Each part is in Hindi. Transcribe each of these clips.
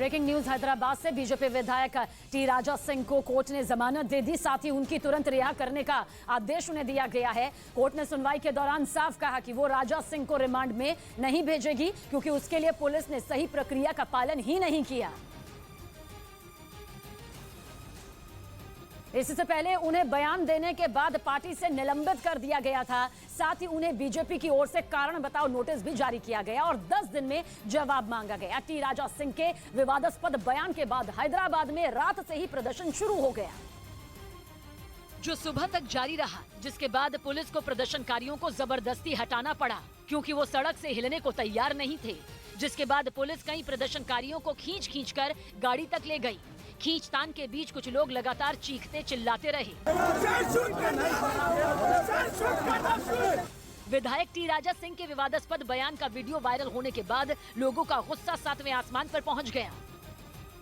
ब्रेकिंग न्यूज हैदराबाद से बीजेपी विधायक टी राजा सिंह को कोर्ट ने जमानत दे दी, साथ ही उनकी तुरंत रिहा करने का आदेश उन्हें दिया गया है। कोर्ट ने सुनवाई के दौरान साफ कहा कि वो राजा सिंह को रिमांड में नहीं भेजेगी क्योंकि उसके लिए पुलिस ने सही प्रक्रिया का पालन ही नहीं किया। इससे पहले उन्हें बयान देने के बाद पार्टी से निलंबित कर दिया गया था। साथ ही उन्हें बीजेपी की ओर से कारण बताओ नोटिस भी जारी किया गया और 10 दिन में जवाब मांगा गया। टी राजा सिंह के विवादास्पद बयान के बाद हैदराबाद में रात से ही प्रदर्शन शुरू हो गया, जो सुबह तक जारी रहा, जिसके बाद पुलिस को प्रदर्शनकारियों को जबरदस्ती हटाना पड़ा क्योंकि वो सड़क से हिलने को तैयार नहीं थे। जिसके बाद पुलिस कई प्रदर्शनकारियों को खींच कर गाड़ी तक ले गई। खींचतान के बीच कुछ लोग लगातार चीखते चिल्लाते रहे। विधायक टी राजा सिंह के विवादास्पद बयान का वीडियो वायरल होने के बाद लोगों का गुस्सा 7वें आसमान पर पहुंच गया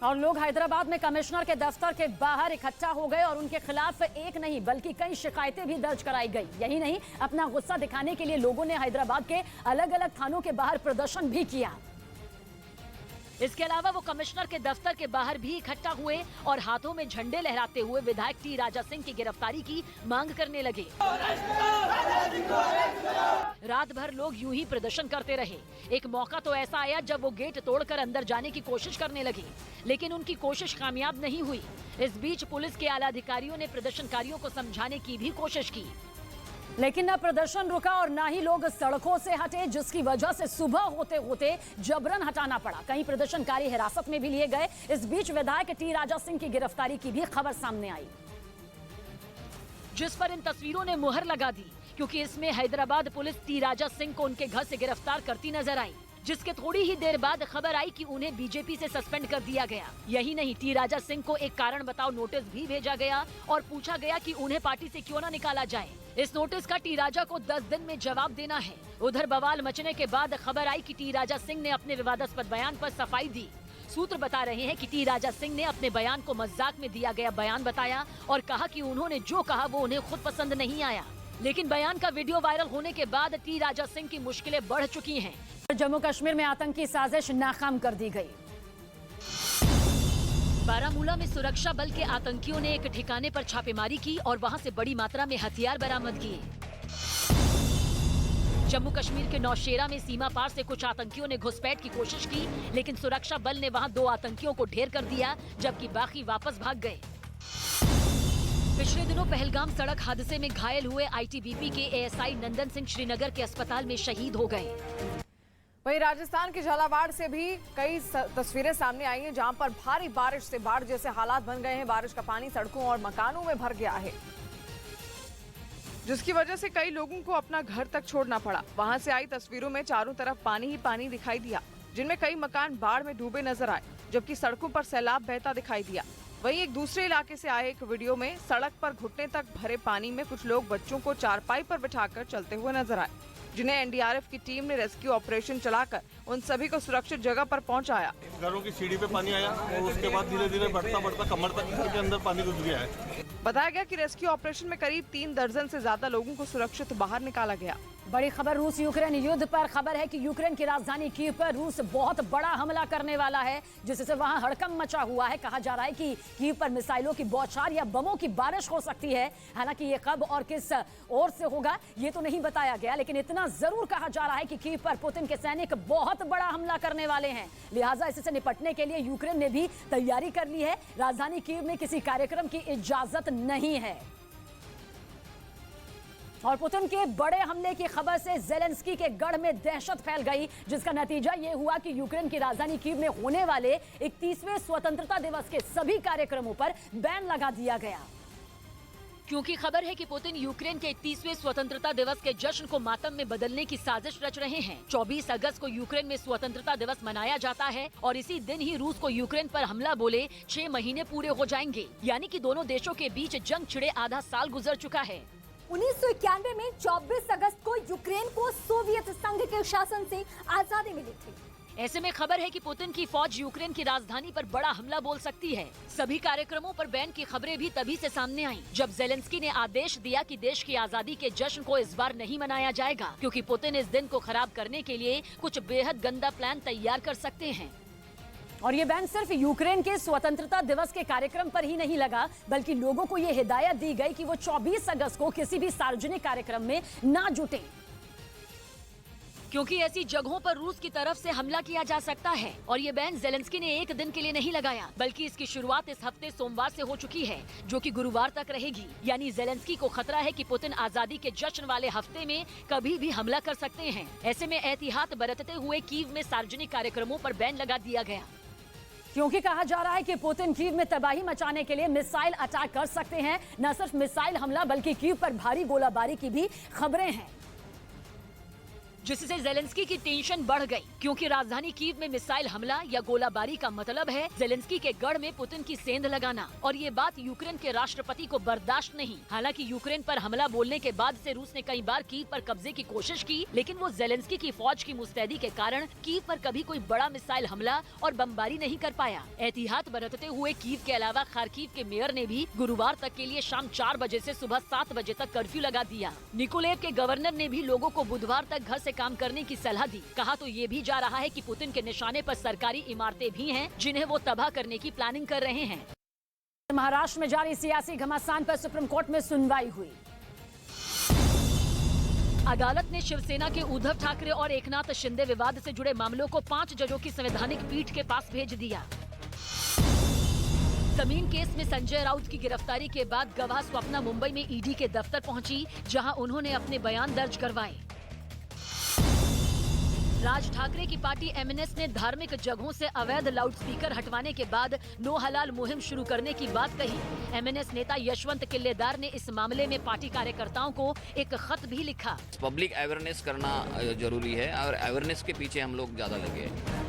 और लोग हैदराबाद में कमिश्नर के दफ्तर के बाहर इकट्ठा हो गए और उनके खिलाफ एक नहीं बल्कि कई शिकायतें भी दर्ज कराई गई। यही नहीं, अपना गुस्सा दिखाने के लिए लोगों ने हैदराबाद के अलग अलग थानों के बाहर प्रदर्शन भी किया। इसके अलावा वो कमिश्नर के दफ्तर के बाहर भी इकट्ठा हुए और हाथों में झंडे लहराते हुए विधायक टी राजा सिंह की गिरफ्तारी की मांग करने लगे। रात भर लोग यूं ही प्रदर्शन करते रहे। एक मौका तो ऐसा आया जब वो गेट तोड़कर अंदर जाने की कोशिश करने लगे, लेकिन उनकी कोशिश कामयाब नहीं हुई। इस बीच पुलिस के आला अधिकारियों ने प्रदर्शनकारियों को समझाने की भी कोशिश की, लेकिन न प्रदर्शन रुका और न ही लोग सड़कों से हटे, जिसकी वजह से सुबह होते होते जबरन हटाना पड़ा। कई प्रदर्शनकारी हिरासत में भी लिए गए। इस बीच विधायक टी राजा सिंह की गिरफ्तारी की भी खबर सामने आई, जिस पर इन तस्वीरों ने मुहर लगा दी क्योंकि इसमें हैदराबाद पुलिस टी राजा सिंह को उनके घर से गिरफ्तार करती नजर आई। जिसके थोड़ी ही देर बाद खबर आई कि उन्हें बीजेपी से सस्पेंड कर दिया गया। यही नहीं, टी राजा सिंह को एक कारण बताओ नोटिस भी भेजा गया और पूछा गया कि उन्हें पार्टी से क्यों न निकाला जाए। इस नोटिस का टी राजा को 10 दिन में जवाब देना है। उधर बवाल मचने के बाद खबर आई कि टी राजा सिंह ने अपने विवादास्पद बयान पर सफाई दी। सूत्र बता रहे हैं कि टी राजा सिंह ने अपने बयान को मजाक में दिया गया बयान बताया और कहा कि उन्होंने जो कहा वो उन्हें खुद पसंद नहीं आया। लेकिन बयान का वीडियो वायरल होने के बाद टी राजा सिंह की मुश्किलें बढ़ चुकी हैं। जम्मू कश्मीर में आतंकी साजिश नाकाम कर दी गई। बारामूला में सुरक्षा बल के आतंकियों ने एक ठिकाने पर छापेमारी की और वहां से बड़ी मात्रा में हथियार बरामद किए। जम्मू कश्मीर के नौशेरा में सीमा पार से कुछ आतंकियों ने घुसपैठ की कोशिश की, लेकिन सुरक्षा बल ने वहां 2 आतंकियों को ढेर कर दिया, जबकि बाकी वापस भाग गए। पिछले दिनों पहलगाम सड़क हादसे में घायल हुए आईटीबीपी के एएसआई नंदन सिंह श्रीनगर के अस्पताल में शहीद हो गए। वहीं राजस्थान के झालावाड़ से भी कई तस्वीरें सामने आई हैं, जहां पर भारी बारिश से बाढ़ जैसे हालात बन गए हैं। बारिश का पानी सड़कों और मकानों में भर गया है, जिसकी वजह से कई लोगों को अपना घर तक छोड़ना पड़ा। वहां से आई तस्वीरों में चारों तरफ पानी ही पानी दिखाई दिया, जिनमें कई मकान बाढ़ में डूबे नजर आए, जबकि सड़कों पर सैलाब बहता दिखाई दिया। वहीं एक दूसरे इलाके से आए एक वीडियो में सड़क पर घुटने तक भरे पानी में कुछ लोग बच्चों को चारपाई पर बिठाकर चलते हुए नजर आए, जिन्हें एनडीआरएफ की टीम ने रेस्क्यू ऑपरेशन चलाकर उन सभी को सुरक्षित जगह पर पहुंचाया। घरों की सीढ़ी पे पानी आया और उसके बाद धीरे धीरे बढ़ता कमर तक घर के अंदर पानी घुस गया है। बताया गया कि रेस्क्यू ऑपरेशन में करीब 3 दर्जन से ज्यादा लोगों को सुरक्षित बाहर निकाला गया। बड़ी खबर रूस यूक्रेन युद्ध पर। खबर है कि यूक्रेन की राजधानी कीव पर रूस बहुत बड़ा हमला करने वाला है, जिससे वहां हड़कंप मचा हुआ है। कहा जा रहा है कि कीव पर मिसाइलों की बौछार या बमों की बारिश हो सकती है। हालांकि ये कब और किस ओर से होगा ये तो नहीं बताया गया, लेकिन इतना जरूर कहा जा रहा है कि कीव पर पुतिन के सैनिक बहुत बड़ा हमला करने वाले हैं। लिहाजा इससे निपटने के लिए यूक्रेन ने भी तैयारी कर ली है। राजधानी कीव में किसी कार्यक्रम की इजाजत नहीं है। और पुतिन के बड़े हमले की खबर से जेलेंस्की के गढ़ में दहशत फैल गई, जिसका नतीजा ये हुआ कि यूक्रेन की राजधानी कीव में होने वाले 31वें स्वतंत्रता दिवस के सभी कार्यक्रमों पर बैन लगा दिया गया। क्योंकि खबर है कि पुतिन यूक्रेन के 31वें स्वतंत्रता दिवस के जश्न को मातम में बदलने की साजिश रच रहे हैं। 24 अगस्त को यूक्रेन में स्वतंत्रता दिवस मनाया जाता है और इसी दिन ही रूस को यूक्रेन पर हमला बोले 6 महीने पूरे हो जाएंगे। यानी कि दोनों देशों के बीच जंग छिड़े आधा साल गुजर चुका है। 1991 में 24 अगस्त को यूक्रेन को सोवियत संघ के शासन से आजादी मिली थी। ऐसे में खबर है कि पुतिन की फौज यूक्रेन की राजधानी पर बड़ा हमला बोल सकती है। सभी कार्यक्रमों पर बैन की खबरें भी तभी से सामने आईं, जब जेलेंस्की ने आदेश दिया कि देश की आजादी के जश्न को इस बार नहीं मनाया जाएगा, क्योंकि पुतिन इस दिन को खराब करने के लिए कुछ बेहद गंदा प्लान तैयार कर सकते हैं। और ये बैन सिर्फ यूक्रेन के स्वतंत्रता दिवस के कार्यक्रम पर ही नहीं लगा, बल्कि लोगों को ये हिदायत दी गई कि वो 24 अगस्त को किसी भी सार्वजनिक कार्यक्रम में ना जुटें, क्योंकि ऐसी जगहों पर रूस की तरफ से हमला किया जा सकता है। और ये बैन जेलेंस्की ने एक दिन के लिए नहीं लगाया, बल्कि इसकी शुरुआत इस हफ्ते सोमवार से हो चुकी है, जो कि गुरुवार तक रहेगी। यानी जेलेंस्की को खतरा है कि पुतिन आजादी के जश्न वाले हफ्ते में कभी भी हमला कर सकते हैं। ऐसे में एहतियात बरतते हुए कीव में सार्वजनिक कार्यक्रमों पर बैन लगा दिया गया, क्योंकि कहा जा रहा है कि पुतिन कीव में तबाही मचाने के लिए मिसाइल अटैक कर सकते हैं। न सिर्फ मिसाइल हमला, बल्कि कीव पर भारी गोलाबारी की भी खबरें हैं, जिससे जेलेंस्की की टेंशन बढ़ गई, क्योंकि राजधानी कीव में मिसाइल हमला या गोलाबारी का मतलब है जेलेंस्की के गढ़ में पुतिन की सेंध लगाना। और ये बात यूक्रेन के राष्ट्रपति को बर्दाश्त नहीं। हालांकि यूक्रेन पर हमला बोलने के बाद से रूस ने कई बार कीव पर कब्जे की कोशिश की, लेकिन वो जेलेंस्की की फौज की मुस्तैदी के कारण कीव पर कभी कोई बड़ा मिसाइल हमला और बमबारी नहीं कर पाया। एहतियात बरतते हुए कीव के अलावा खार्किव के मेयर ने भी गुरुवार तक के लिए शाम 4 बजे से सुबह 7 बजे तक कर्फ्यू लगा दिया। निकोलेव के गवर्नर ने भी लोगों को बुधवार तक घर से काम करने की सलाह दी। कहा तो ये भी जा रहा है कि पुतिन के निशाने पर सरकारी इमारतें भी हैं, जिन्हें वो तबाह करने की प्लानिंग कर रहे हैं। महाराष्ट्र में जारी सियासी घमासान पर सुप्रीम कोर्ट में सुनवाई हुई। अदालत ने शिवसेना के उद्धव ठाकरे और एकनाथ शिंदे विवाद से जुड़े मामलों को 5 जजों की संवैधानिक पीठ के पास भेज दिया। जमीन केस में संजय राउत की गिरफ्तारी के बाद गवाह स्वप्ना मुंबई में ईडी के दफ्तर पहुंची, जहां उन्होंने अपने बयान दर्ज करवाए। राज ठाकरे की पार्टी एमएनएस ने धार्मिक जगहों से अवैध लाउडस्पीकर हटवाने के बाद नो हलाल मुहिम शुरू करने की बात कही। एमएनएस नेता यशवंत किल्लेदार ने इस मामले में पार्टी कार्यकर्ताओं को एक खत भी लिखा। पब्लिक अवेयरनेस करना जरूरी है और अवेयरनेस के पीछे हम लोग ज्यादा लगे हैं।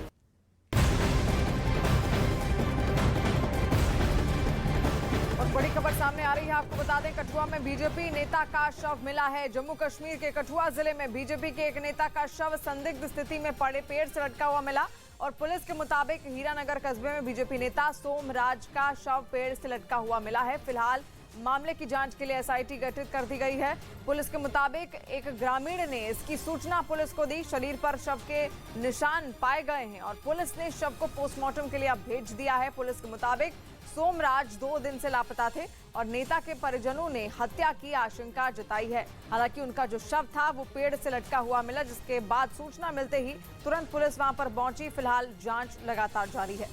बड़ी खबर सामने आ रही है, आपको बता दें कठुआ में बीजेपी नेता का शव मिला है। जम्मू कश्मीर के कठुआ जिले में बीजेपी के एक नेता का शव संदिग्ध स्थिति में पड़े पेड़ से लटका हुआ मिला और पुलिस के मुताबिक हीरानगर कस्बे में बीजेपी नेता सोमराज का शव पेड़ से लटका हुआ मिला है। फिलहाल मामले की जांच के लिए एसआईटी गठित कर दी गई है। पुलिस के मुताबिक एक ग्रामीण ने इसकी सूचना पुलिस को दी। शरीर पर शव के निशान पाए गए हैं और पुलिस ने शव को पोस्टमार्टम के लिए अब भेज दिया है। पुलिस के मुताबिक सोमराज 2 दिन से लापता थे और नेता के परिजनों ने हत्या की आशंका जताई है। हालांकि उनका जो शव था वो पेड़ से लटका हुआ मिला, जिसके बाद सूचना मिलते ही तुरंत पुलिस वहां पर पहुंची। फिलहाल जांच लगातार जारी है।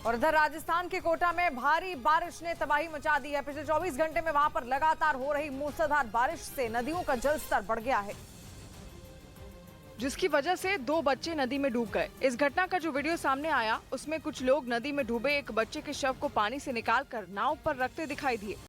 और इधर राजस्थान के कोटा में भारी बारिश ने तबाही मचा दी है। पिछले 24 घंटे में वहां पर लगातार हो रही मूसलाधार बारिश से नदियों का जलस्तर बढ़ गया है, जिसकी वजह से 2 बच्चे नदी में डूब गए। इस घटना का जो वीडियो सामने आया उसमें कुछ लोग नदी में डूबे एक बच्चे के शव को पानी से निकालकर नाव पर रखते दिखाई दिए।